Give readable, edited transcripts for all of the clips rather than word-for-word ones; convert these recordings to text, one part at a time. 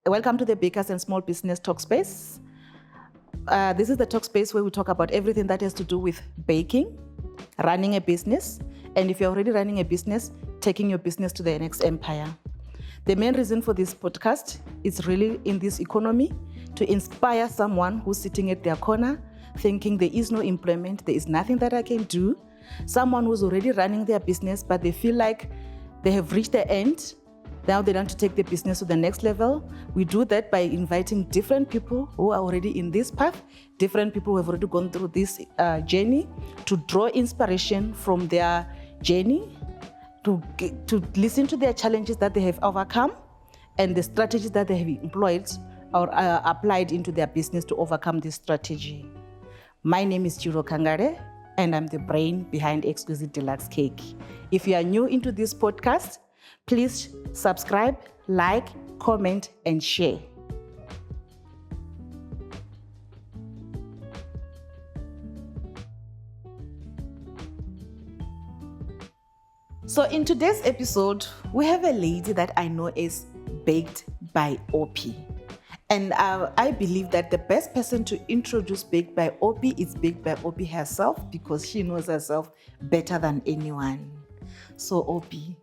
Welcome to the Bakers and Small Business Talk Space. This is the talk space where we talk about everything that has to do with baking, running a business, and if you're already running a business, taking your business to the next empire. The main reason for this podcast is really in this economy to inspire someone who's sitting at their corner thinking there is no employment, there is nothing that I can do. Someone who's already running their business, but they feel like they have reached the end. Now they want to take the business to the next level. We do that by inviting different people who are already in this path, different people who have already gone through this journey, to draw inspiration from their journey, to listen to their challenges that they have overcome and the strategies that they have employed or applied into their business to overcome this strategy. My name is Chiro Kangare, and I'm the brain behind Exquisite Deluxe Cake. If you are new into this podcast, please subscribe, like, comment, and share. So in today's episode, we have a lady that I know is Baked by Ophy. And I believe that the best person to introduce Baked by Ophy is Baked by Ophy herself, because she knows herself better than anyone. So Ophy,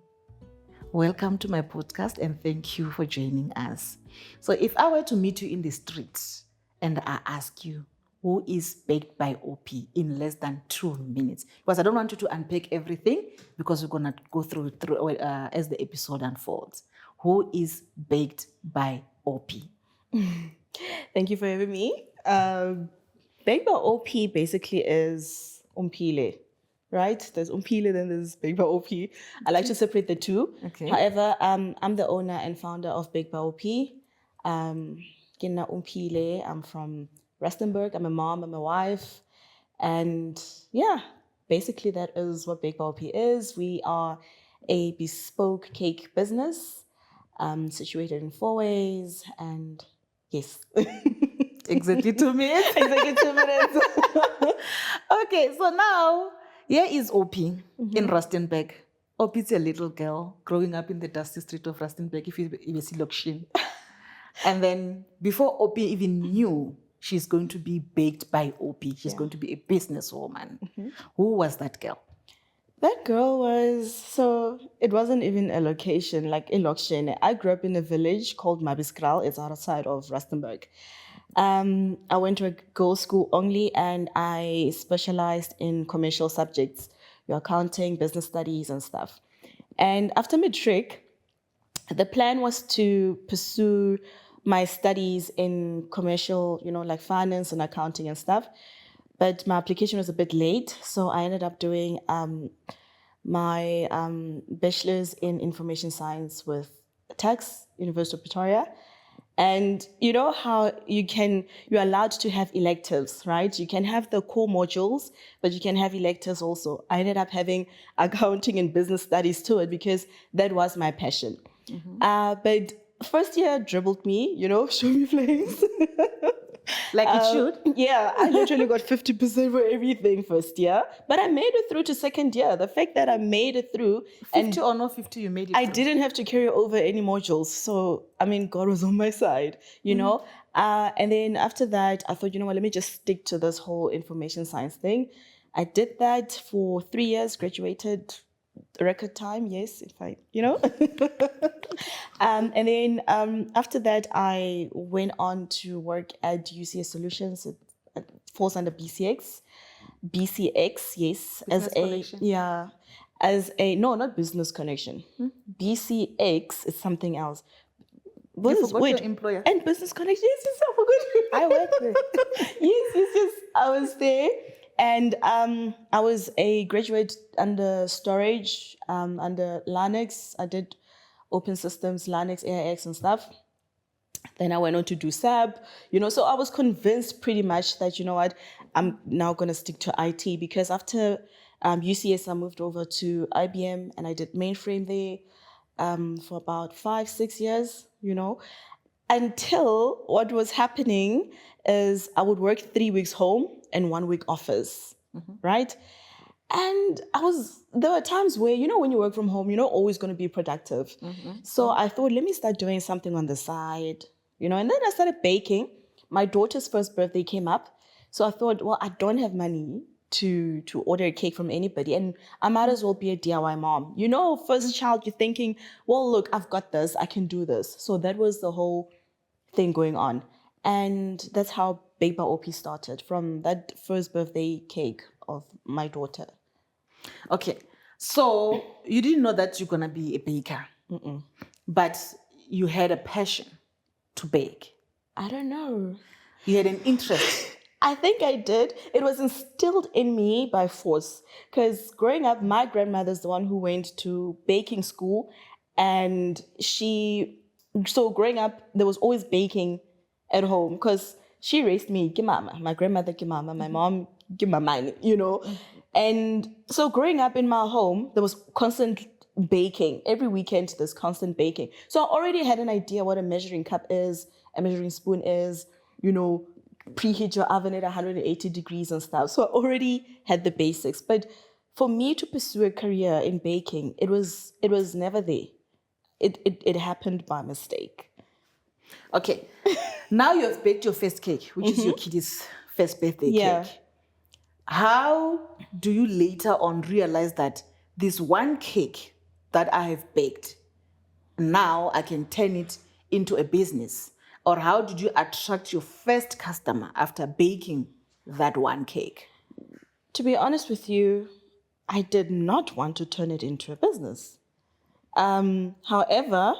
welcome to my podcast and thank you for joining us. So if I were to meet you in the streets and I ask you, who is Baked by Ophy, in less than 2 minutes? Because I don't want you to unpack everything, because we're going to go through as the episode unfolds. Who is Baked by Ophy? Thank you for having me. Baked by Ophy basically is Ompile, right? There's Ompile, then there's Baked by Ophy. I like to separate the two. Okay. However, I'm the owner and founder of Baked by Ophy. Kina Ompile. I'm from Rustenburg. I'm a mom, I'm a wife. And yeah, basically that is what Baked by Ophy is. We are a bespoke cake business situated in 4 ways, and yes. Exactly 2 minutes. Exactly 2 minutes. Okay, so now here is Ophy in Rustenburg. Ophy is a little girl growing up in the dusty street of Rustenburg, if you see Lokshin. And then before Ophy even knew she's going to be baked by Ophy, she's going to be a businesswoman. Who was that girl? That girl was, so it wasn't even a location, like in Lokshin. I grew up in a village called Mabiskral. It's outside of Rustenburg. I went to a girls' school only, and I specialized in commercial subjects, your accounting, business studies, and stuff. And after matric, the plan was to pursue my studies in commercial, like finance and accounting and stuff. But my application was a bit late, so I ended up doing my bachelor's in information science with TAX, University of Pretoria. And you know how you're allowed to have electives, right? You can have the core modules, but you can have electives also. I ended up having accounting and business studies to it because that was my passion. But first year dribbled me, showed me flames. Like it should? Yeah, I literally got 50% for everything first year, but I made it through to second year. The fact that I made it through 50 or no 50, you made it I through. didn't have to carry over any modules. So, God was on my side, know. And then after that, I thought, let me just stick to this whole information science thing. I did that for 3 years, graduated record time, yes, in fact, and then after that, I went on to work at UCS Solutions. It falls under BCX, yes, no, not business connection. BCX is something else. You forgot your employer. And business connection, yes, I forgot. I worked there. yes, I was there. And I was a graduate under storage, under Linux. I did open systems, Linux, AIX and stuff. Then I went on to do SAP, so I was convinced pretty much that, I'm now going to stick to IT, because after UCS, I moved over to IBM and I did mainframe there for about 5-6 years, until what was happening is I would work 3 weeks home and 1 week office, right? And there were times where, when you work from home, you're not always going to be productive. So I thought, let me start doing something on the side, you know. And then I started baking. My daughter's first birthday came up. So I thought, well, I don't have money to order a cake from anybody. And I might as well be a DIY mom. You know, first child, you're thinking, well, look, I've got this. I can do this. So that was the whole thing going on. And that's how Bake by Ophy started, from that first birthday cake of my daughter. Okay. So you didn't know that you're going to be a baker, but you had a passion to bake. I don't know. You had an interest. I think I did. It was instilled in me by force. Because growing up, my grandmother's the one who went to baking school. And so growing up, there was always baking at home. Because she raised me, Gimama. My grandmother, Gimama. My mom, Gimama, you know. And so growing up in my home, there was constant baking. Every weekend, there's constant baking. So I already had an idea what a measuring cup is, a measuring spoon is, you know, preheat your oven at 180 degrees and stuff. So I already had the basics. But for me to pursue a career in baking, it was never there. It happened by mistake. Okay. Now you have baked your first cake, which is your kiddie's first birthday cake. How do you later on realize that this one cake that I have baked, now I can turn it into a business? Or how did you attract your first customer after baking that one cake? To be honest with you, I did not want to turn it into a business. However,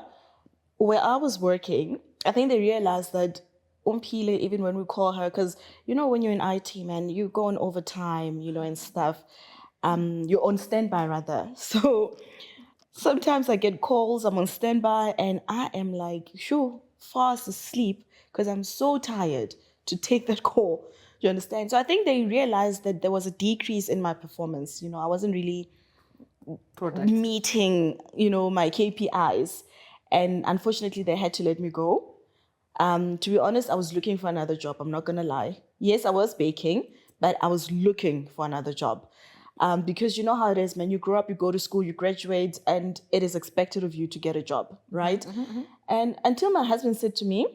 where I was working, I think they realized that Ompile, even when we call her, because, you know, when you're in IT, man, you go on overtime, you know, and stuff. You're on standby, rather. So sometimes I get calls, I'm on standby, and I am like, fast asleep because I'm so tired to take that call. You understand? So I think they realized that there was a decrease in my performance. You know, I wasn't really meeting, you know, my KPIs. And unfortunately, they had to let me go. To be honest, I was looking for another job. I'm not going to lie. Yes, I was baking, but I was looking for another job. Because you know how it is, man. You grow up, you go to school, you graduate, and it is expected of you to get a job, right? And until my husband said to me,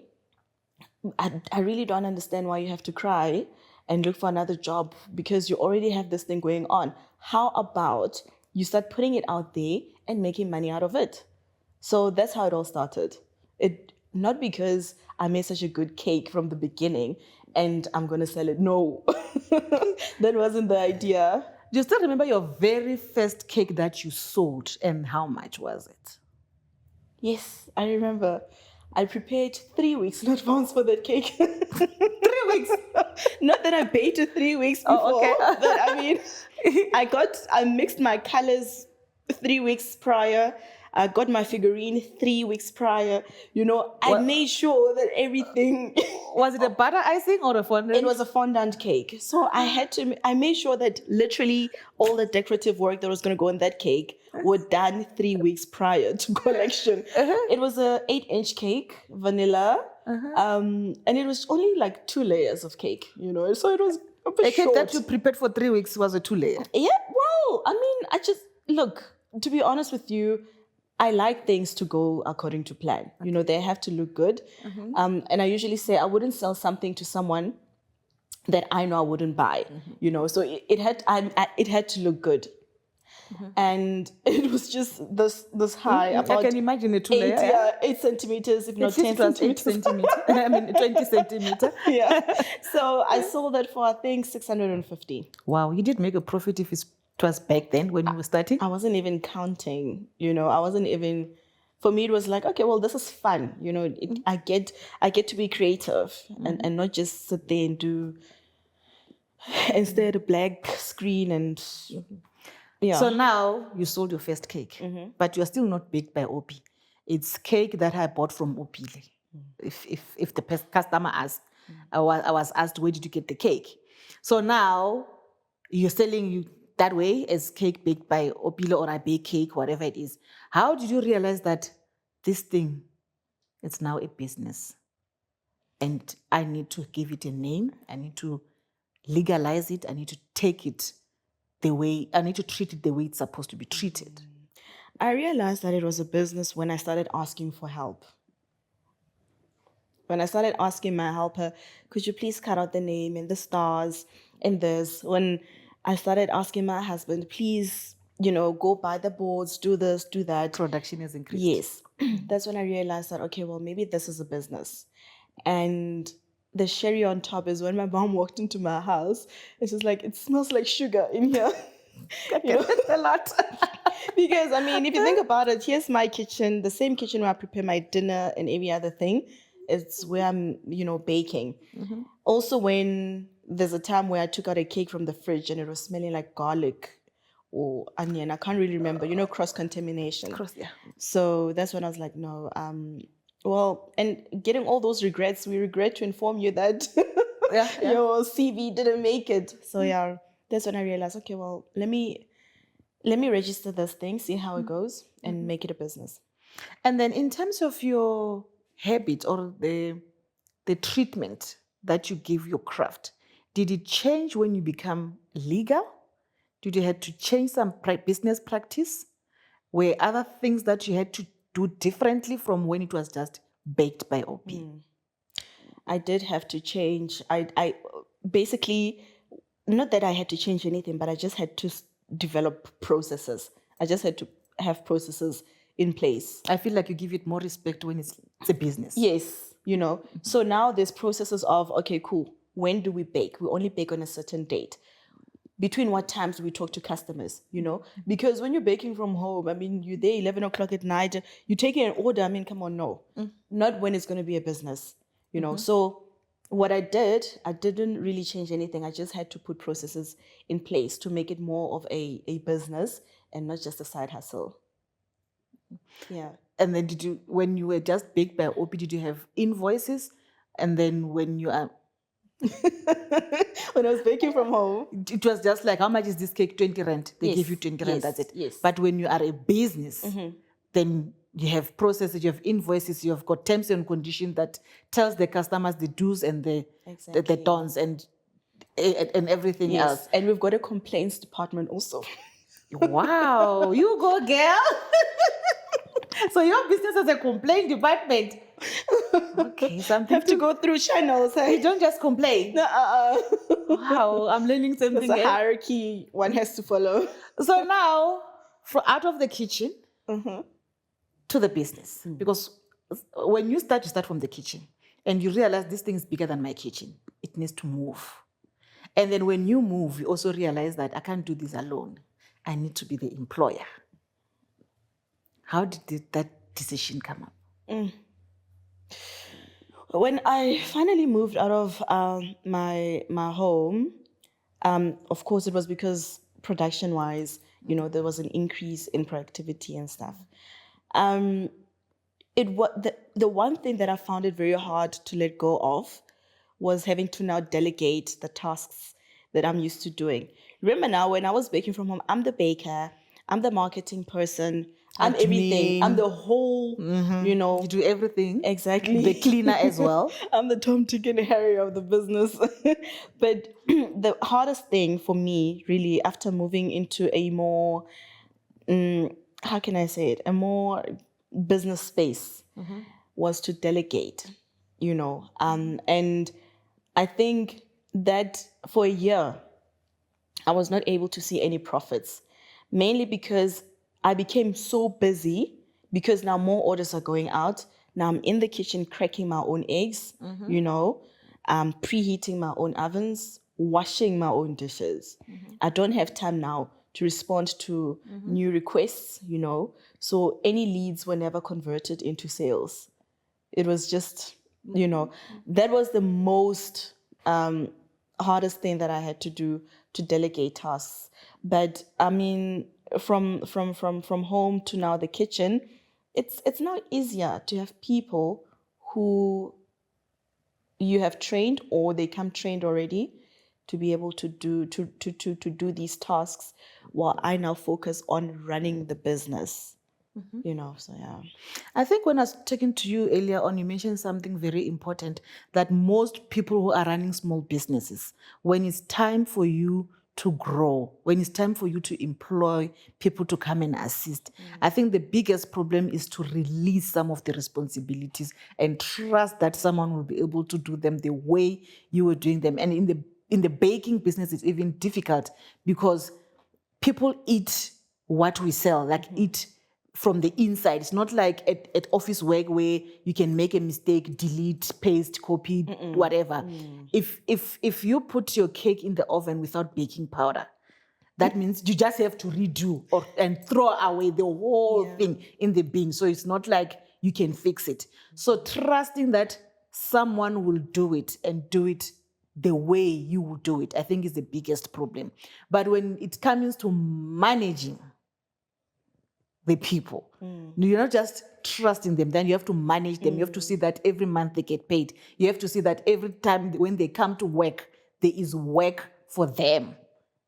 I really don't understand why you have to cry and look for another job because you already have this thing going on. How about you start putting it out there and making money out of it? So that's how it all started. It not because I made such a good cake from the beginning and I'm going to sell it. No, that wasn't the idea. Do you still remember your very first cake that you sold and how much was it? Yes, I remember. I prepared 3 weeks in advance for that cake. 3 weeks? Not that I baked 3 weeks before. Oh, okay. But I mean, I mixed my colors 3 weeks prior. I got my figurine 3 weeks prior. You know, I made sure that everything... Was it a butter icing or a fondant? It was a fondant cake. So I made sure that literally all the decorative work that was going to go in that cake were done 3 weeks prior to collection. It was a 8-inch cake, vanilla, and it was only like 2 layers of cake, you know. So it was a bit short. A cake that you prepared for 3 weeks was a 2-layer. Yeah, well, I mean, look, to be honest with you, I like things to go according to plan. You know, they have to look good. And I usually say I wouldn't sell something to someone that I know I wouldn't buy. You know, so it had to look good. And it was just this high. About I can imagine a 2-layer. 8 centimeters, if not 10 centimeters. 8 centimeters. I mean, 20 centimeters. Yeah. So I sold that for, I think, 650. Wow, you did make a profit if it was back then when you were starting? I wasn't even counting, you know, for me, it was like, okay, well, this is fun. You know, I get to be creative and not just sit there and stare at a black screen and, yeah. So now you sold your first cake, but you're still not baked by Ophy. It's cake that I bought from Ompile. If the customer asked, I was asked, where did you get the cake? So now you're selling you that way as cake baked by Ompile or I bake cake, whatever it is. How did you realize that this thing is now a business and I need to give it a name, I need to legalize it, I need to take it I need to treat it the way it's supposed to be treated? I realized that it was a business when I started asking for help. when I started asking my helper, could you please cut out the name and the stars and this? When I started asking my husband, please, go buy the boards, do this, do that. Production has increased. Yes. That's when I realized that, okay, well, maybe this is a business. And the cherry on top is when my mom walked into my house, it's just like, it smells like sugar in here. A lot. Because, I mean, if you think about it, here's my kitchen, the same kitchen where I prepare my dinner and every other thing. It's where I'm, baking. Also, when there's a time where I took out a cake from the fridge and it was smelling like garlic or onion, I can't really remember, cross-contamination. Yeah. So that's when I was like, no, well, and getting all those regrets, we regret to inform you that your CV didn't make it. So yeah, that's when I realized, okay, well, let me register this thing, see how it goes, and make it a business. And then in terms of your habit or the treatment that you give your craft, did it change when you become legal? Did you have to change some business practice? Were other things that you had to do differently from when it was just baked by Ophy? I did have to change. I basically, not that I had to change anything, but I just had to develop processes. I just had to have processes in place. I feel like you give it more respect when it's a business. Yes, So now there's processes of, okay, cool. When do we bake? We only bake on a certain date. Between what times do we talk to customers, Because when you're baking from home, I mean, you're there 11 o'clock at night, you're taking an order, I mean, come on, no. Not when it's going to be a business, So what I didn't really change anything. I just had to put processes in place to make it more of a business and not just a side hustle. Yeah. And then when you were just baked by Ophy, did you have invoices? And then when you are... When I was baking from home, it was just like, how much is this cake? 20 rand. They give you 20 rand, that's it. Yes. But when you are a business, then you have processes, you have invoices, you have got terms and conditions that tells the customers the do's and the don'ts and everything else. And we've got a complaints department also. Wow, you go, girl. So your business has a complaint department. Okay, something have to go through channels. Hey? You don't just complain. Wow, I'm learning something. There's a hierarchy one has to follow. So now, out of the kitchen to the business, because when you start from the kitchen and you realize this thing is bigger than my kitchen, it needs to move. And then when you move, you also realize that I can't do this alone. I need to be the employer. How did that decision come up? When I finally moved out of my home, of course, it was because production-wise, there was an increase in productivity and stuff. The one thing that I found it very hard to let go of was having to now delegate the tasks that I'm used to doing. Remember now, when I was baking from home, I'm the baker, I'm the marketing person, I'm everything. I'm the whole, You do everything. Exactly. The cleaner as well. I'm the Tom, Dick, and Harry of the business. But the hardest thing for me, really, after moving into a more, how can I say it, a more business space, was to delegate, And I think that for a year, I was not able to see any profits, mainly because I became so busy because now more orders are going out. Now I'm in the kitchen cracking my own eggs, preheating my own ovens, washing my own dishes. I don't have time now to respond to new requests, So any leads were never converted into sales. It was just, that was the most hardest thing that I had to do, to delegate tasks. But I mean, from home to now the kitchen, it's now easier to have people who you have trained or they come trained already to be able to do these tasks, while I now focus on running the business. So yeah. I think when I was talking to you earlier on, you mentioned something very important, that most people who are running small businesses, when it's time for you to grow, when it's time for you to employ people to come and assist, I think the biggest problem is to release some of the responsibilities and trust that someone will be able to do them the way you were doing them. And in the baking business, it's even difficult because people eat what we sell, like eat from the inside. It's not like at office work where you can make a mistake, delete, paste, copy, whatever. If you put your cake in the oven without baking powder, that means you just have to redo and throw away the whole thing in the bin. So it's not like you can fix it. So trusting that someone will do it and do it the way you will do it, I think is the biggest problem. But when it comes to managing the people, you're not just trusting them, then you have to manage them. You have to see that every month they get paid. You have to see that every time when they come to work, there is work for them.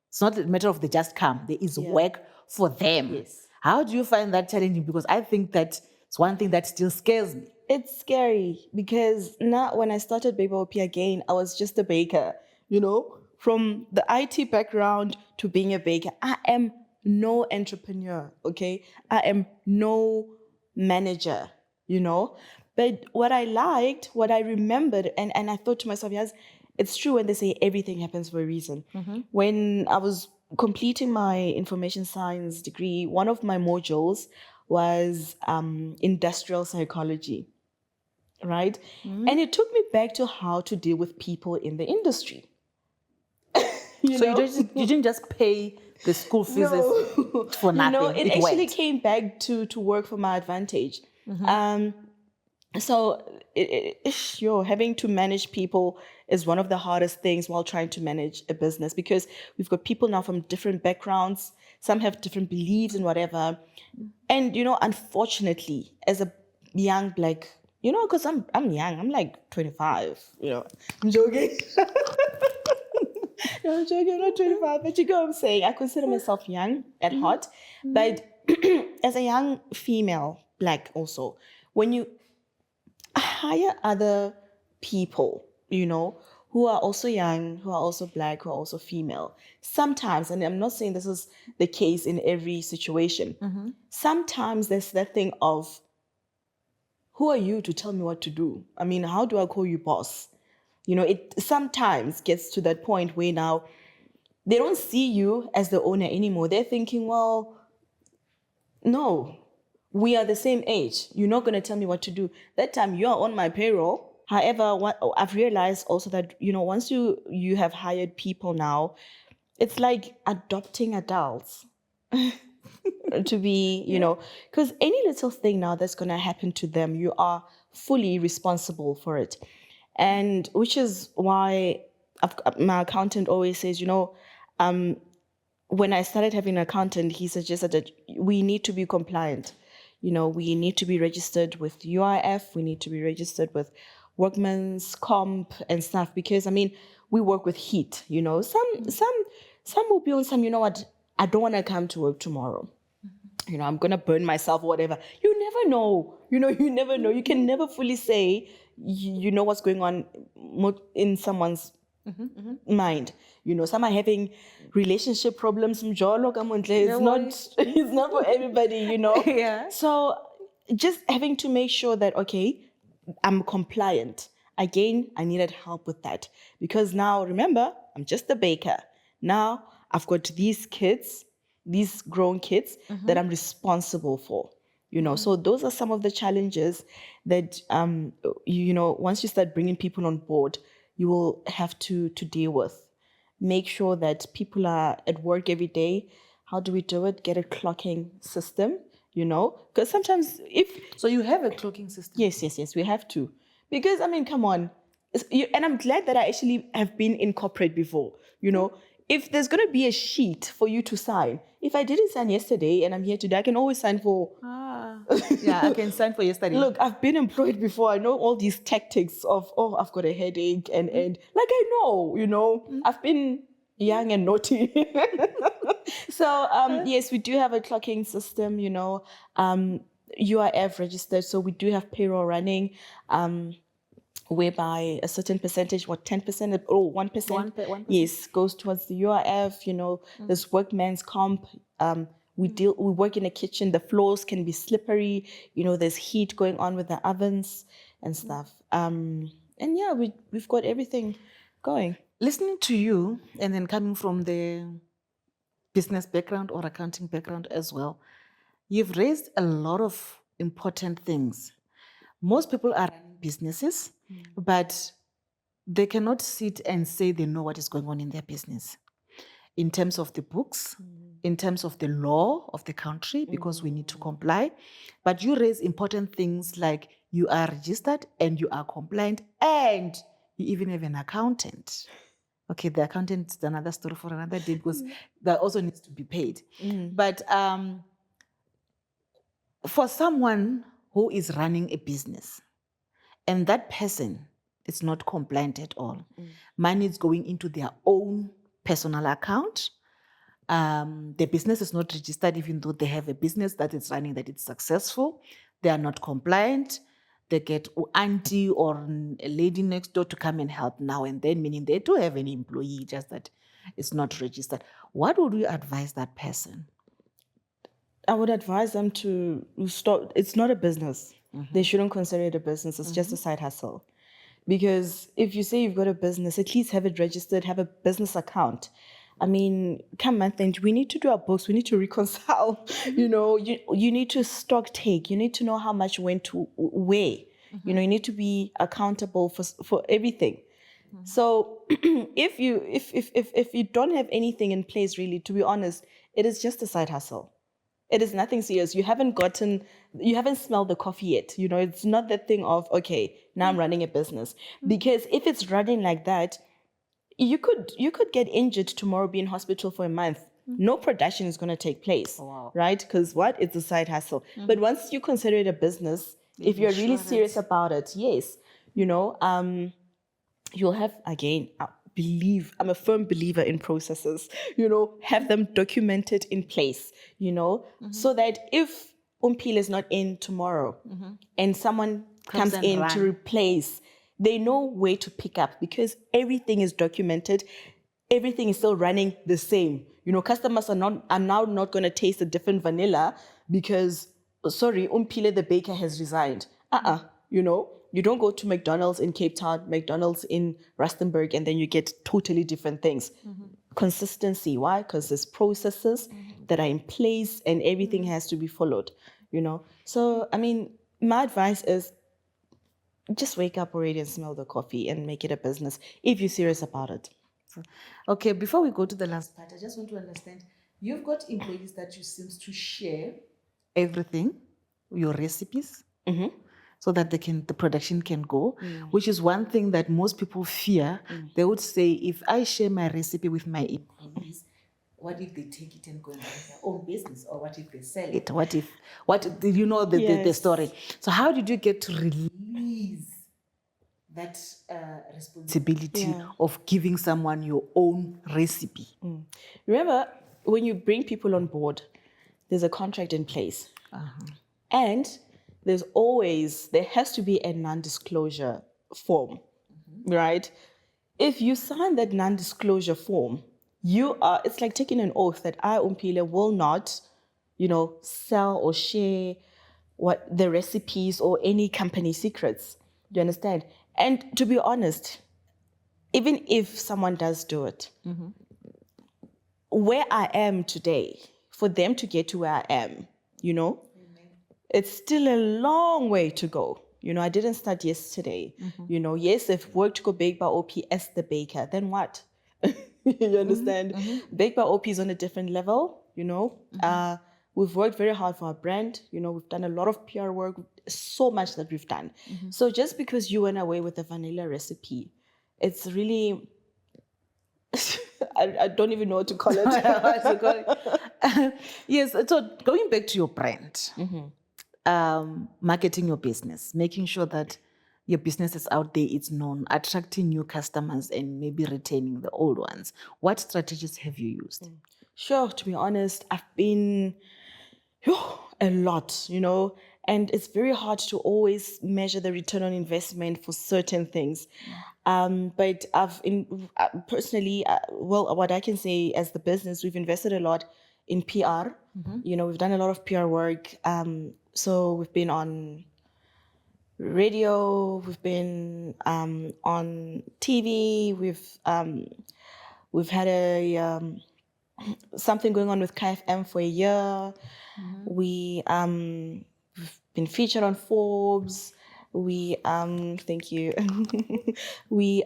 It's not a matter of they just come. There is work for them. Yes. How do you find that challenging? Because I think that it's one thing that still scares me. It's scary because now when I started Baby Ophy again, I was just a baker, you know, from the IT background to being a baker. I am no entrepreneur, okay? I am no manager, you know? But what I liked, what I remembered, and I thought to myself, yes, it's true when they say everything happens for a reason. When I was completing my information science degree, one of my modules was industrial psychology, right? And it took me back to how to deal with people in the industry. You didn't just pay the school fees for nothing. You know, it actually worked. came back to work for my advantage. So having to manage people is one of the hardest things while trying to manage a business, because we've got people now from different backgrounds. Some have different beliefs and whatever. And, you know, unfortunately, as a young Black, you know, because I'm young, I'm like 25, you know, I'm joking. No, I'm joking, I'm not 25, but you know what I'm saying. I consider myself young at heart. But as a young female, Black also, when you hire other people, you know, who are also young, who are also Black, who are also female, sometimes, and I'm not saying this is the case in every situation, sometimes there's that thing of, who are you to tell me what to do? I mean, how do I call you boss? You know, it sometimes gets to that point where now they don't see you as the owner anymore. They're thinking, well, no, we are the same age. You're not going to tell me what to do. That time you are on my payroll. However, what I've realized also that, you know, once you have hired people now, it's like adopting adults to be, you know, because any little thing now that's going to happen to them, you are fully responsible for it. And which is why my accountant always says, you know, when I started having an accountant, he suggested that we need to be compliant. You know, we need to be registered with UIF, we need to be registered with Workman's Comp and stuff, because I mean, we work with heat, you know. Some will be on some, you know what, I don't want to come to work tomorrow. You know, I'm going to burn myself or whatever. You never know. You know, you never know. You can never fully say, you know what's going on in someone's mind. You know, some are having relationship problems. It's not for everybody, you know. Yeah. So just having to make sure that, okay, I'm compliant. Again, I needed help with that. Because now, remember, I'm just a baker. Now, I've got these kids, these grown kids that I'm responsible for. You know, so those are some of the challenges that, you know, once you start bringing people on board, you will have to deal with. Make sure that people are at work every day. How do we do it? Get a clocking system, you know, because sometimes So you have a clocking system? Yes, we have to. Because, I mean, come on. And I'm glad that I actually have been in corporate before, you know. If there's going to be a sheet for you to sign, if I didn't sign yesterday and I'm here today, I can always sign for... Yeah, I can sign for yesterday. Look, I've been employed before. I know all these tactics of, oh, I've got a headache and like, I know, you know, I've been young and naughty. So, yes, we do have a clocking system, you know, UIF registered. So we do have payroll running. whereby a certain percentage, 10% or 1%, 1%. yes, goes towards the UIF. There's workman's comp. We work in a kitchen. The floors can be slippery. There's heat going on with the ovens and stuff. And yeah, we've got everything going. Listening to you, and then coming from the business background or accounting background as well, you've raised a lot of important things. Most people are running businesses, but they cannot sit and say they know what is going on in their business in terms of the books, in terms of the law of the country, because we need to comply. But you raise important things like you are registered and you are compliant and you even have an accountant. Okay, the accountant is another story for another day because that also needs to be paid. But for someone who is running a business and that person is not compliant at all, money is going into their own personal account. The business is not registered, even though they have a business that is running, that it's successful. They are not compliant. They get auntie or a lady next door to come and help now and then, meaning they do have an employee, just that it's not registered. What would you advise that person? I would advise them to stop. It's not a business. They shouldn't consider it a business. It's just a side hustle. Because if you say you've got a business, at least have it registered, have a business account. I mean, come month end, we need to do our books. We need to reconcile. You need to stock take. You need to know how much went to where. You need to be accountable for everything. So if you don't have anything in place, really, to be honest, it is just a side hustle. It is nothing serious. You haven't smelled the coffee yet. It's not that thing of, okay, now I'm running a business. Because if it's running like that, you could get injured tomorrow, be in hospital for a month. No production is going to take place, right? Because it's a side hustle. But once you consider it a business, if you're really serious about it, yes, you'll have, again, I'm a firm believer in processes, have them documented in place, so that if Ompile is not in tomorrow and someone comes in to replace, they know where to pick up because everything is documented. Everything is still running the same. Customers are now not going to taste a different vanilla because, sorry, Ompile the baker has resigned. You don't go to McDonald's in Cape Town, McDonald's in Rustenburg, and then you get totally different things. Consistency. Why? Because there's processes that are in place and everything has to be followed, So, I mean, my advice is just wake up already and smell the coffee and make it a business if you're serious about it. Okay, before we go to the last part, I just want to understand, you've got employees that you seem to share everything, your recipes, so that the production can go, which is one thing that most people fear. They would say, if I share my recipe with my employees, what if they take it and go and run their own business? Or what if they sell it? The story. So how did you get to release that responsibility of giving someone your own recipe? Remember, when you bring people on board, there's a contract in place. And there has to be a non-disclosure form, right? If you sign that non-disclosure form, it's like taking an oath that I, Ompile, will not, sell or share the recipes or any company secrets. Do you understand? And to be honest, even if someone does do it, where I am today, for them to get to where I am, it's still a long way to go. I didn't start yesterday. Yes, I've worked to go Baked by Ophy as the baker. Then what? You understand? Baked by Ophy is on a different level. We've worked very hard for our brand. We've done a lot of PR work, so much that we've done. So just because you went away with a vanilla recipe, it's really, I don't even know what to call it. Yes, so going back to your brand, marketing your business, making sure that your business is out there, it's known, attracting new customers and maybe retaining the old ones. What strategies have you used? Sure, to be honest, I've been a lot, And it's very hard to always measure the return on investment for certain things. But personally, well, what I can say as the business, we've invested a lot in PR. You know, we've done a lot of PR work. So we've been on radio, we've been on TV, we've had a something going on with KFM for a year. We've been featured on Forbes. Thank you. we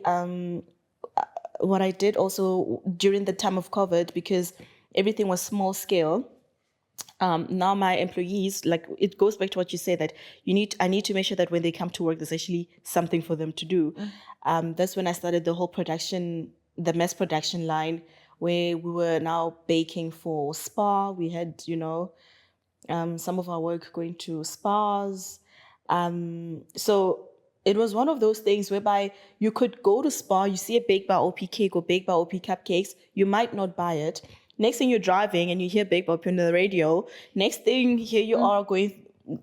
what I did also during the time of COVID, because everything was small scale. Now my employees, like, it goes back to what you say, that I need to make sure that when they come to work, there's actually something for them to do. That's when I started the whole the mass production line, where we were now baking for SPAR. We had, some of our work going to SPARs. So it was one of those things whereby you could go to SPAR, you see a Baked by Ophy cake or Baked by Ophy cupcakes, you might not buy it. Next thing, you're driving and you hear Baked by Ophy on the radio. Next thing, here you are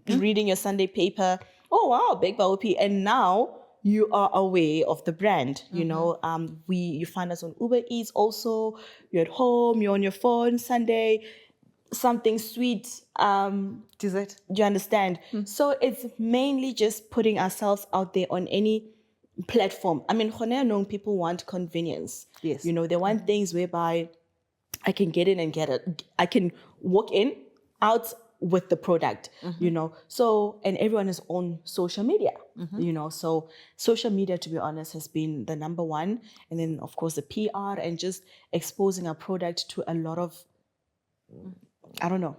reading your Sunday paper. Oh wow, Baked by Ophy. And now you are aware of the brand. You find us on Uber Eats also. You're at home, you're on your phone Sunday, something sweet, dessert. Do you understand? So it's mainly just putting ourselves out there on any platform. I mean, knowing people want convenience. Yes. They want things whereby I can get in and get it. I can walk in, out with the product, So, and everyone is on social media, So social media, to be honest, has been the number one. And then, of course, the PR and just exposing our product to a lot of, I don't know.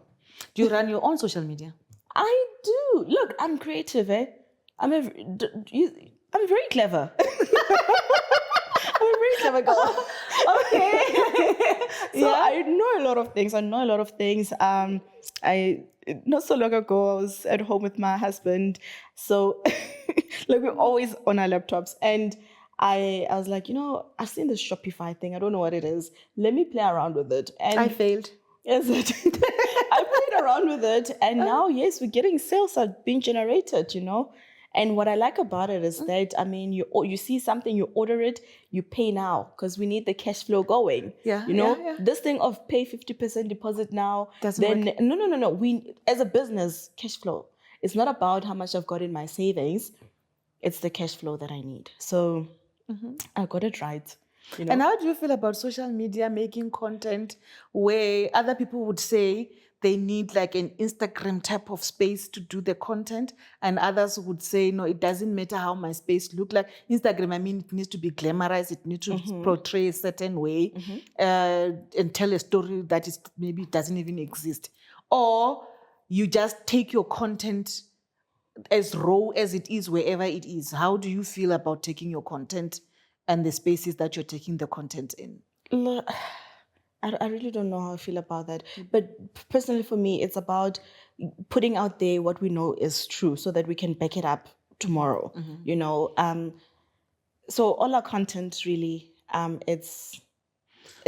Do you run your own social media? I do. Look, I'm creative, eh? I'm very clever. I'm a very clever girl. Okay. So I know a lot of things. Not so long ago, I was at home with my husband. So like, we're always on our laptops. And I was like, I've seen this Shopify thing. I don't know what it is. Let me play around with it. And I failed. Yes, I played around with it, and now, yes, we're getting sales are being generated, And what I like about it is that, I mean, you see something, you order it, you pay now, because we need the cash flow going. Yeah, This thing of pay 50% deposit now. Doesn't work. No. We, as a business, cash flow. It's not about how much I've got in my savings. It's the cash flow that I need. So I got it right. And how do you feel about social media making content where other people would say they need like an Instagram type of space to do the content, and others would say, no, it doesn't matter how my space look like. Instagram, I mean, it needs to be glamorized. It needs to portray a certain way and tell a story that is maybe doesn't even exist. Or you just take your content as raw as it is wherever it is. How do you feel about taking your content and the spaces that you're taking the content in? Look, I really don't know how I feel about that. But personally, for me, it's about putting out there what we know is true so that we can back it up tomorrow, So all our content, really, it's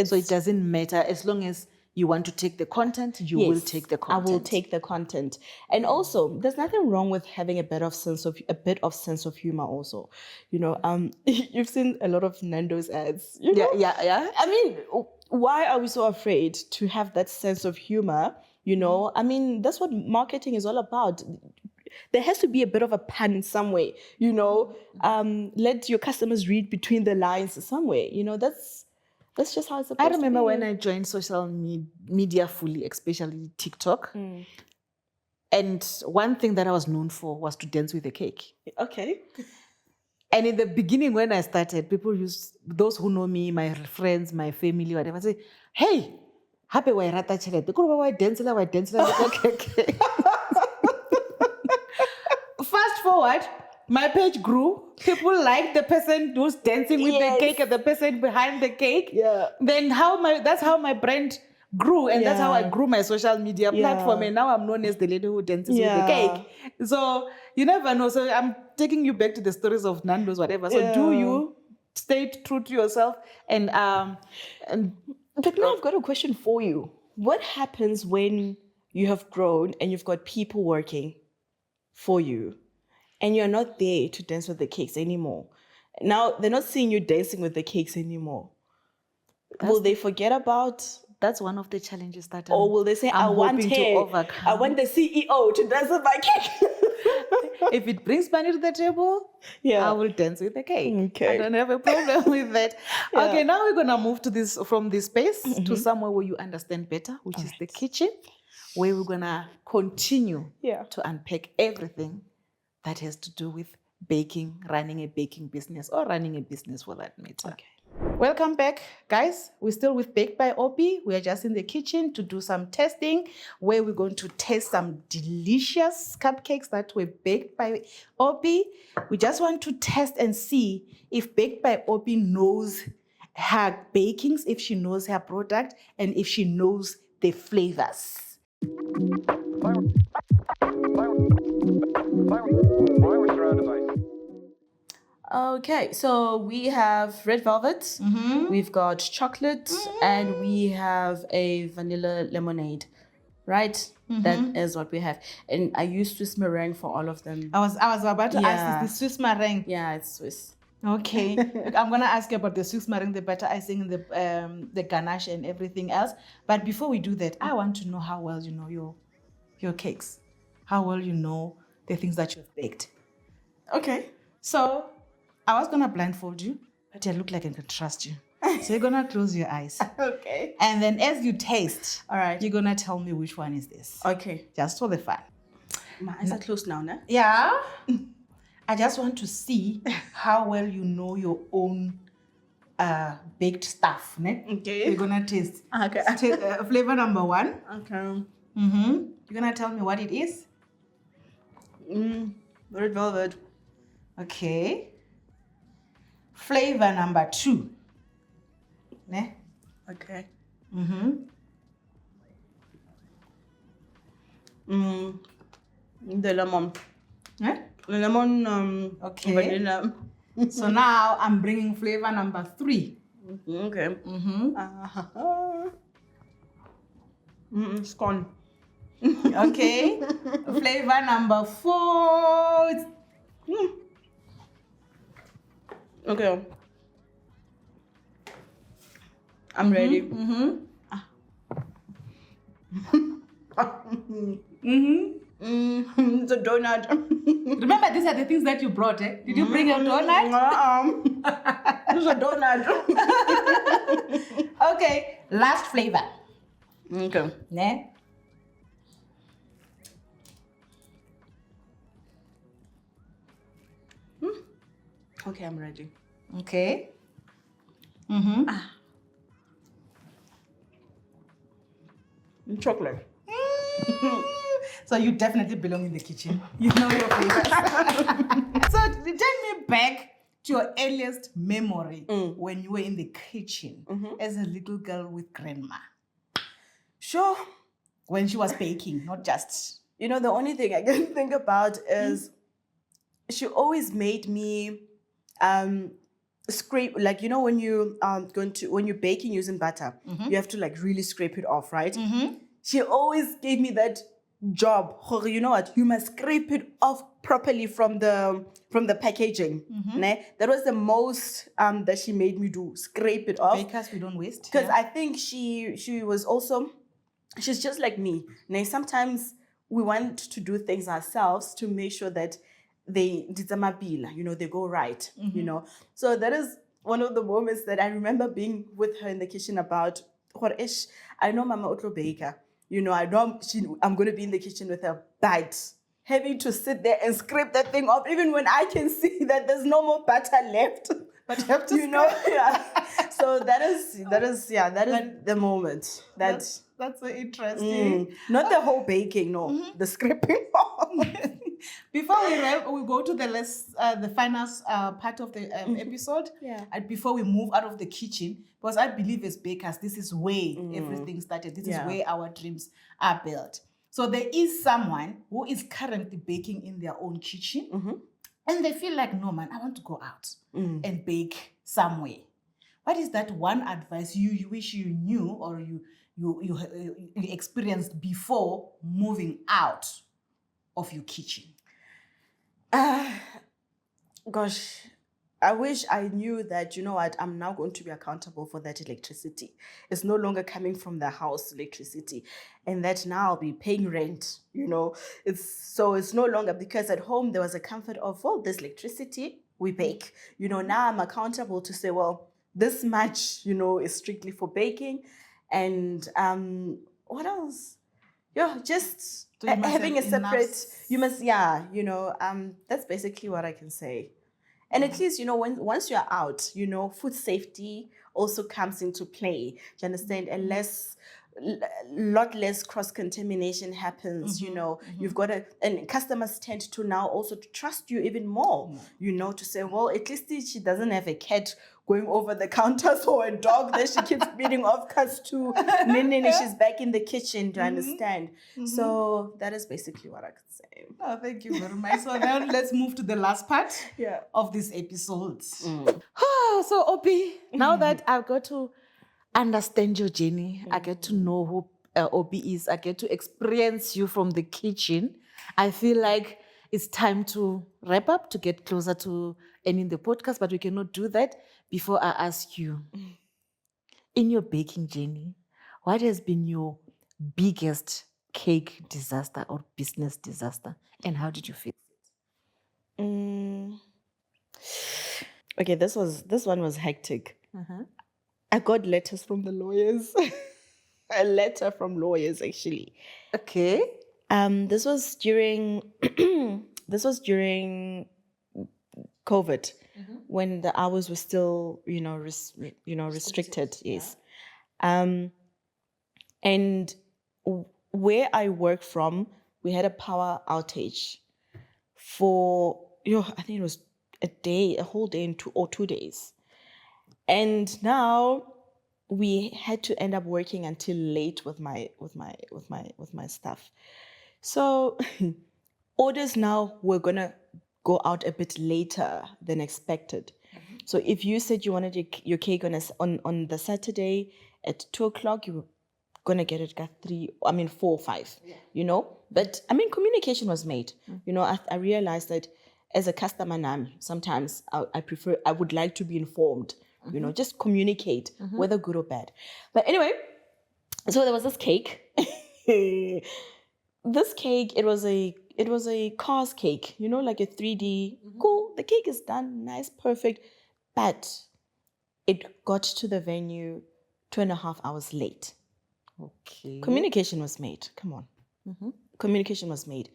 so it doesn't matter as long as you want to take the content, you will take the content. I will take the content. And also, there's nothing wrong with having a bit of sense of humor also. You've seen a lot of Nando's ads. Yeah. I mean, why are we so afraid to have that sense of humor? I mean, that's what marketing is all about. There has to be a bit of a pun in some way, let your customers read between the lines some way. That's just how it's supposed to be. I remember when I joined social media fully, especially TikTok. And one thing that I was known for was to dance with a cake. Okay. And in the beginning, when I started, those who know me, my friends, my family, whatever, say, hey, happy wa rata chelete. Why dance with a cake? Fast forward, my page grew. People liked the person who's dancing with the cake and the person behind the cake. Yeah. Then that's how my brand grew, and that's how I grew my social media platform. And now I'm known as the lady who dances with the cake. So you never know. So I'm taking you back to the stories of Nando's, whatever. So do you stay true to yourself? And but now I've got a question for you. What happens when you have grown and you've got people working? for you, and you're not there to dance with the cakes anymore. Now they're not seeing you dancing with the cakes anymore. Will they forget about? That's one of the challenges that Or will they say, I want hoping to her, overcome. I want the CEO to dance with my cake? If it brings money to the table, Yeah. I will dance with the cake. Okay. I don't have a problem with that. Yeah. Okay, now we're gonna move to this from this space to somewhere where you understand better, which is the kitchen, where we're gonna continue to unpack everything that has to do with baking, running a baking business, or running a business for that matter. Okay. Welcome back, guys. We're still with Baked by Ophy. We are just in the kitchen to do some testing where we're going to taste some delicious cupcakes that were baked by Ophy. We just want to test and see if Baked by Ophy knows her bakings, if she knows her product, and if she knows the flavors. Okay, so we have red velvet, we've got chocolate, and we have a vanilla lemonade, right? That is what we have. And I use Swiss meringue for all of them. I was about to ask, is the Swiss meringue? Yeah, it's Swiss. Okay. Look, I'm gonna ask you about the Swiss meringue, the butter icing, the ganache, and everything else. But before we do that, I want to know how well you know your cakes, how well you know the things that you've baked. Okay. So I was gonna blindfold you, but I look like I can trust you. So you're gonna close your eyes. Okay. And then as you taste, all right, you're gonna tell me which one is this. Okay. Just for the fun. My eyes are closed now, no? Yeah. I just want to see how well you know your own baked stuff. Ne? Okay. We're gonna taste. Okay. Flavor number 1. Okay. You're gonna tell me what it is. Red velvet. Okay. Flavor number 2. Ne? Okay. The lemon. Eh? The lemon. Okay. Vanilla. So now I'm bringing flavor number 3. Okay. Scone. Okay. Flavor number 4. Okay. I'm ready. It's a donut. Remember, these are the things that you brought, eh? Did you bring a donut? It's a donut. Okay, last flavor. Okay. Ne? Okay, I'm ready. Okay. Chocolate. So you definitely belong in the kitchen. You know your flavors. So take me back to your earliest memory when you were in the kitchen as a little girl with grandma. Sure. When she was baking, not just. You know, the only thing I can think about is she always made me scrape, like, you know, when you when you're baking using butter, you have to like really scrape it off, right? She always gave me that job. You know what? You must scrape it off properly from the packaging. Ne? That was the most that she made me do. Scrape it off. Bakers, we don't waste. Because I think she was also, she's just like me. Now, sometimes we want to do things ourselves to make sure that they go right, you know. So that is one of the moments that I remember being with her in the kitchen about, I know Mama Otlo Baker, you know, I know I'm going to be in the kitchen with her, but having to sit there and scrape that thing off, even when I can see that there's no more butter left. But you have to, you know, yeah. So that is the moment. That's so interesting. Not the whole baking, no, the scraping off. Before we go to the final part of the episode, before we move out of the kitchen, because I believe as bakers, this is where everything started. This is where our dreams are built. So there is someone who is currently baking in their own kitchen, and they feel like, no, man, I want to go out and bake somewhere. What is that one advice you wish you knew or you experienced before moving out of your kitchen? Gosh, I wish I knew that, you know what, I'm now going to be accountable for that electricity. It's no longer coming from the house electricity. And that now I'll be paying rent, you know. It's no longer, because at home there was a comfort of, well, this electricity, we bake. You know, now I'm accountable to say, well, this much, you know, is strictly for baking. And what else? Yeah, just So you must having a have enough separate, you must, yeah, you know, that's basically what I can say. And at least, you know, once you're out, you know, food safety also comes into play. Do you understand? And lot less cross contamination happens. You know, you've got to, and customers tend to now also to trust you even more. You know, to say, well, at least she doesn't have a cat going over the counters or a dog that she keeps beating off cuts to. Nini, she's back in the kitchen. Do you understand? So that is basically what I could say. Oh, thank you very much. So now let's move to the last part Yeah. of this episode. So, Ophy, now that I've got to understand your journey, I get to know who Ophy is, I get to experience you from the kitchen, I feel like it's time to wrap up, to get closer to ending the podcast, but we cannot do that before I ask you, in your baking journey, what has been your biggest cake disaster or business disaster, and how did you feel? Okay, this one was hectic. I got letters from the lawyers. A letter from lawyers, actually. Okay. This was during COVID, when the hours were still, you know, restricted. Yes. And where I work from, we had a power outage for, I think it was a whole day and 2 days. And now we had to end up working until late with my stuff. So orders now were gonna go out a bit later than expected. So if you said you wanted your cake on the Saturday at 2:00, you were gonna get it at 4 or 5, you know. But communication was made. You know, I realized that as a customer now, sometimes I would like to be informed. You know, just communicate, whether good or bad. But anyway, so there was this cake. This cake, it was a cars cake, you know, like a 3D. Cool. The cake is done, nice, perfect. But it got to the venue 2.5 hours late. Okay. Communication was made. Come on. Communication was made.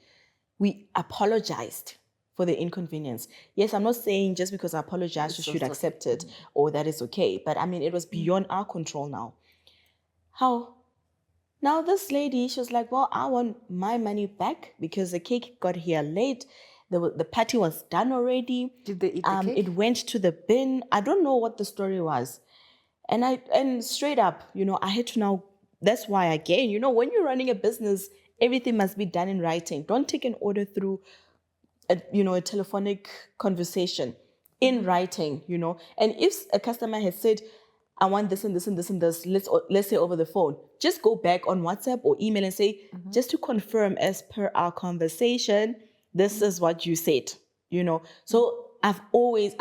We apologized for the inconvenience. Yes, I'm not saying just because I apologize, you should accept it or that is okay. But it was beyond our control now. How? Now this lady, she was like, well, I want my money back because the cake got here late. The party was done already. Did they eat the cake? It went to the bin. I don't know what the story was. And straight up, you know, I had to now, that's why again, you know, when you're running a business, everything must be done in writing. Don't take an order through a telephonic conversation, in writing, you know. And if a customer has said, I want this and this and this and this, let's say over the phone, just go back on WhatsApp or email and say, just to confirm, as per our conversation, this is what you said, you know. So I've always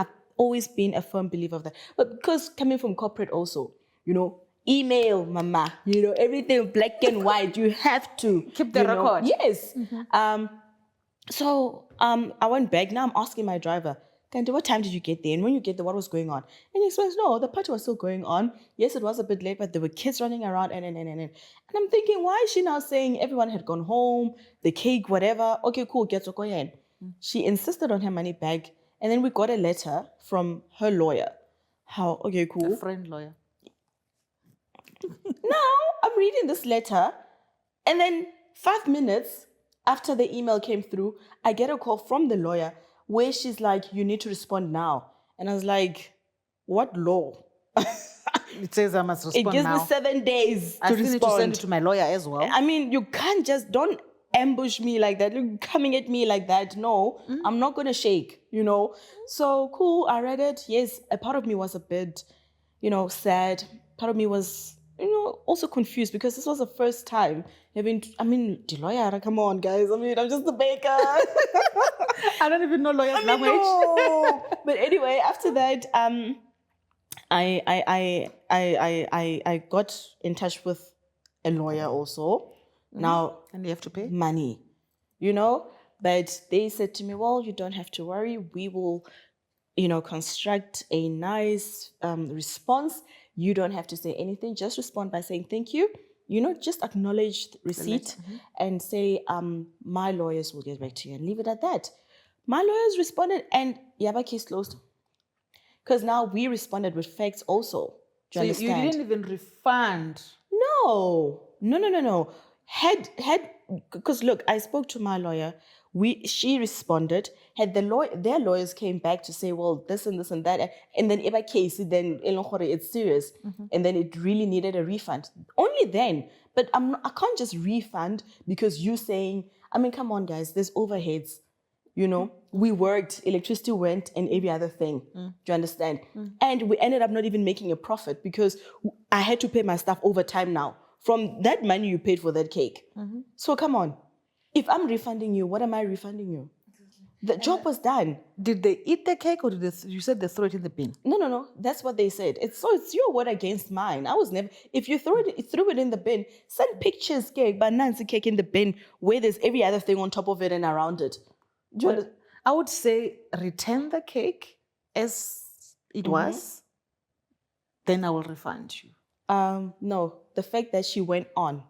been a firm believer of that. But because coming from corporate also, you know, email, mama, you know, everything black and white, you have to keep the record. Yes. So I went back. Now I'm asking my driver, Kanti, what time did you get there? And when you get there, what was going on? And he explains, no, the party was still going on. Yes, it was a bit late, but there were kids running around and. And I'm thinking, why is she now saying everyone had gone home, the cake, whatever? Okay, cool, get to go in. She insisted on her money back. And then we got a letter from her lawyer. How? Okay, cool. A friend lawyer. Now I'm reading this letter, and then 5 minutes after the email came through, I get a call from the lawyer where she's like, you need to respond now. And I was like, what law? It says I must respond now. It gives me 7 days to respond. I need to send it to my lawyer as well. You can't don't ambush me like that. You're coming at me like that. No, I'm not going to shake, you know. So cool, I read it. Yes, a part of me was a bit, sad. Part of me was also confused because this was the first time the lawyer, come on, guys. I'm just a baker. I don't even know lawyers' language. No. But anyway, after that, I got in touch with a lawyer also. Now, And you have to pay? money, but they said to me, well, you don't have to worry. We will, construct a nice response. You don't have to say anything. Just respond by saying thank you. Just acknowledge the receipt and say, my lawyers will get back to you, and leave it at that. My lawyers responded, and Yaba case closed. Because now we responded with facts also. Do you So you understand? didn't even refund? No. Because look, I spoke to my lawyer. She responded. Had their lawyers came back to say, well, this and this and that, and then Eba case, then it's serious, and then it really needed a refund. Only then. But I can't just refund because you saying, come on, guys, there's overheads. We worked, electricity went, and every other thing. Do you understand? And we ended up not even making a profit because I had to pay my staff overtime now from that money you paid for that cake. So come on. If I'm refunding you, what am I refunding you? The job was done. Did they eat the cake, or you said they throw it in the bin? No. That's what they said. It's your word against mine. I was never. If you threw it in the bin, send pictures, cake, but Nancy cake in the bin where there's every other thing on top of it and around it. I would say return the cake as it was, then I will refund you. No, the fact that she went on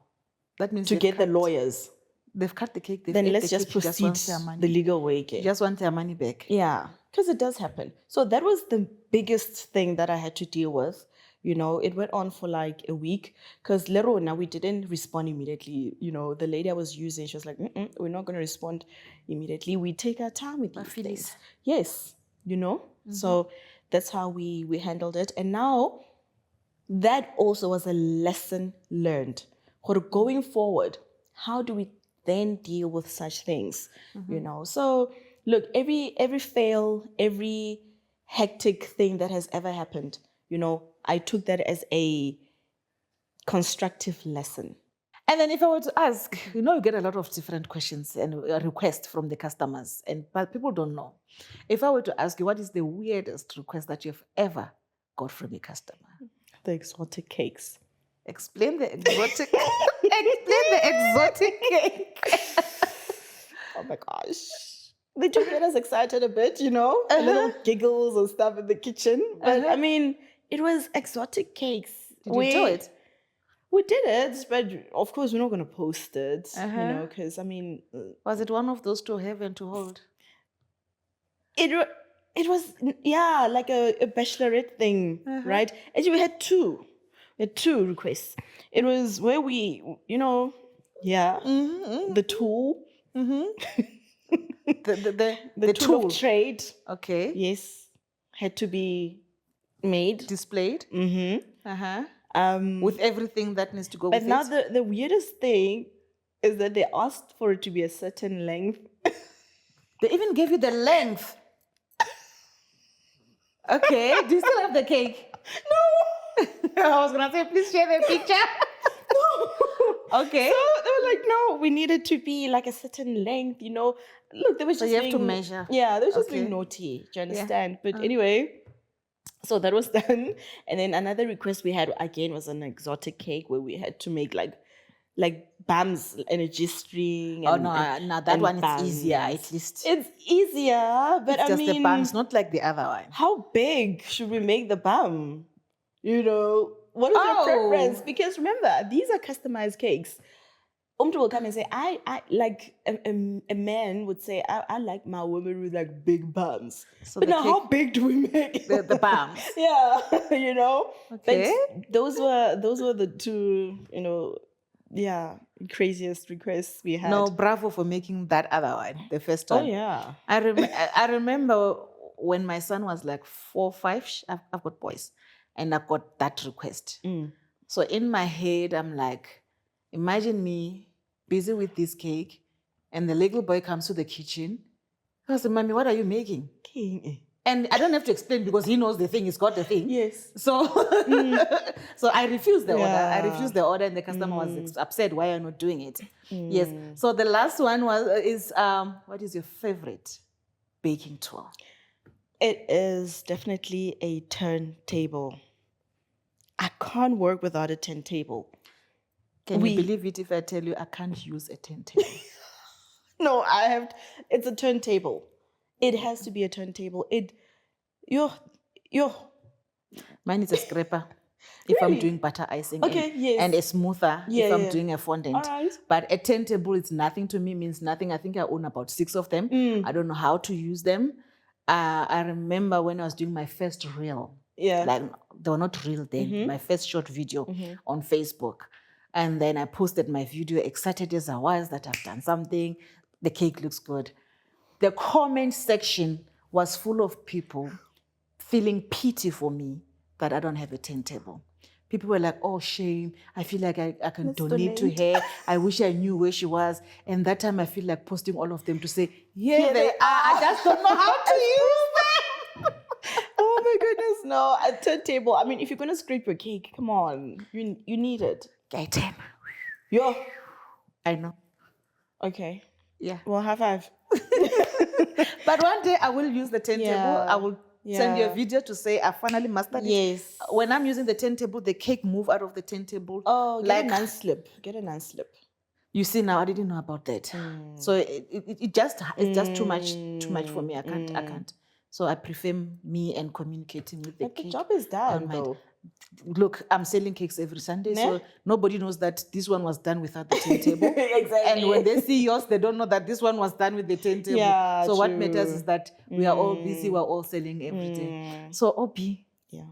That means to get the lawyers. They've cut the cake. Then let's just proceed the legal way. She just wants their money back. Yeah, because it does happen. So that was the biggest thing that I had to deal with. It went on for like a week because now we didn't respond immediately. The lady I was using, she was like, we're not going to respond immediately. We take our time with these things. Yes, So that's how we handled it. And now that also was a lesson learned. Going forward, how do we then deal with such things? So look, every fail, every hectic thing that has ever happened, I took that as a constructive lesson. And then if I were to ask, you get a lot of different questions and requests from the customers, but people don't know. If I were to ask you, what is the weirdest request that you've ever got from a customer? The exotic cakes. Explain the exotic. Explain the exotic cake. Oh my gosh. They do get us excited a bit, a little giggles and stuff in the kitchen. But it was exotic cakes. Did you do it? We did it, but of course we're not going to post it, because was it one of those to have and to hold? It was, like a bachelorette thing, right? Actually, we had two requests. It was where we, the tool. The tool of trade. Okay. Yes. Had to be made. Displayed. With everything that needs to go with it. But now the weirdest thing is that they asked for it to be a certain length. They even gave you the length. Okay. Do you still have the cake? No. I was going to say, please share the picture. No. Okay. So they were like, no, we need it to be like a certain length, Look, they were just so you have to measure. Yeah, they were just being naughty. Do you understand? Yeah. But anyway, so that was done. And then another request we had, again, was an exotic cake where we had to make like bams and a G-string. That one is easier, at least. It's easier, but it's just the bams, not like the other one. How big should we make the bam? What is your preference? Because remember, these are customized cakes. Umtu will come and say, I like a man would say, I like my women with like big bums. So but now, how big do we make the bums? Yeah, Okay. But those were the two, craziest requests we had. No, bravo for making that other one, the first one. Oh yeah. I remember when my son was like 4 or 5. I've got boys, and I've got that request. So in my head, I'm like, imagine me busy with this cake, and the little boy comes to the kitchen. I said, Mommy, what are you making? And I don't have to explain because he knows the thing, he's got the thing. Yes. So so I refused the order. I Yeah. refused the order and the customer was upset. Why are you not doing it? Yes. So the last one is what is your favorite baking tool? It is definitely a turntable. I can't work without a turntable. Can you believe it if I tell you I can't use a turntable? No, it's a turntable. It has to be a turntable. You're Mine is a scraper if I'm Really? doing butter icing. Okay, yes. And a smoother Yeah, if I'm yeah. doing a fondant. All right. But a turntable, it's nothing to me, means nothing. I think I own about 6 of them. I don't know how to use them. I remember when I was doing my first reel. Yeah. Like, they were not real then. My first short video on Facebook. And then I posted my video, excited as I was that I've done something. The cake looks good. The comment section was full of people feeling pity for me that I don't have a turntable. People were like, oh, shame. I feel like I can Let's donate to donate. her. I wish I knew where she was. And that time I feel like posting all of them to say, Here they they are. I just don't know how to use them. Oh my goodness, no. A turntable. I mean, if you're gonna scrape your cake, come on. You need it. Get him. Yo. I know. Okay. Yeah. Well, high five. But one day I will use the turntable. Yeah. I will send you a Yeah. video to say I finally mastered it. Yes. When I'm using the turntable, the cake move out of the turntable. Oh, get like a non-slip. Get a non-slip. You see now, I didn't know about that. So it's just too much for me. I can't. So I prefer me and communicating with the But the cake. job is done, on my- though. Look, I'm selling cakes every Sunday, Ne? so nobody knows that this one was done without the turntable. Exactly. And when they see yours, they don't know that this one was done with the turntable. Yeah, so what true. matters is that we are all busy, we're all selling every day. So Ophy, Yeah.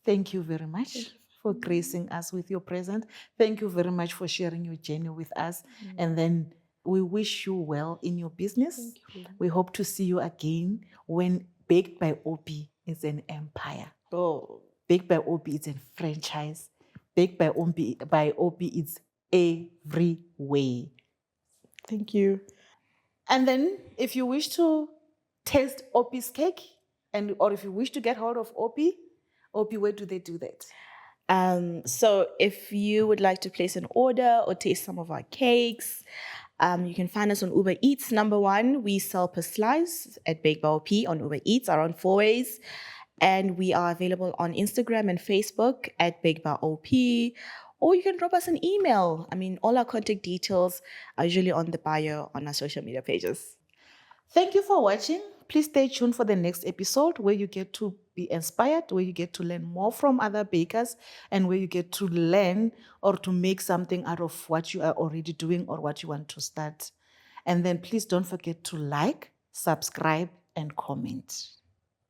thank you very much for gracing us with your presence. Thank you very much for sharing your journey with us. And then we wish you well in your business. We hope to see you again when Baked by Ophy is an empire. Oh. Baked by Ophy is a franchise. Baked by Ophy is every way. Thank you. And then if you wish to taste Ophy's cake, or if you wish to get hold of Ophy, where do they do that? So if you would like to place an order or taste some of our cakes, you can find us on Uber Eats. Number 1, we sell per slice at Baked by Ophy on Uber Eats around 4 ways. And we are available on Instagram and Facebook at Baked by Ophy. Or you can drop us an email. I mean, all our contact details are usually on the bio on our social media pages. Thank you for watching. Please stay tuned for the next episode where you get to be inspired, where you get to learn more from other bakers, and where you get to learn or to make something out of what you are already doing or what you want to start. And then please don't forget to like, subscribe, and comment.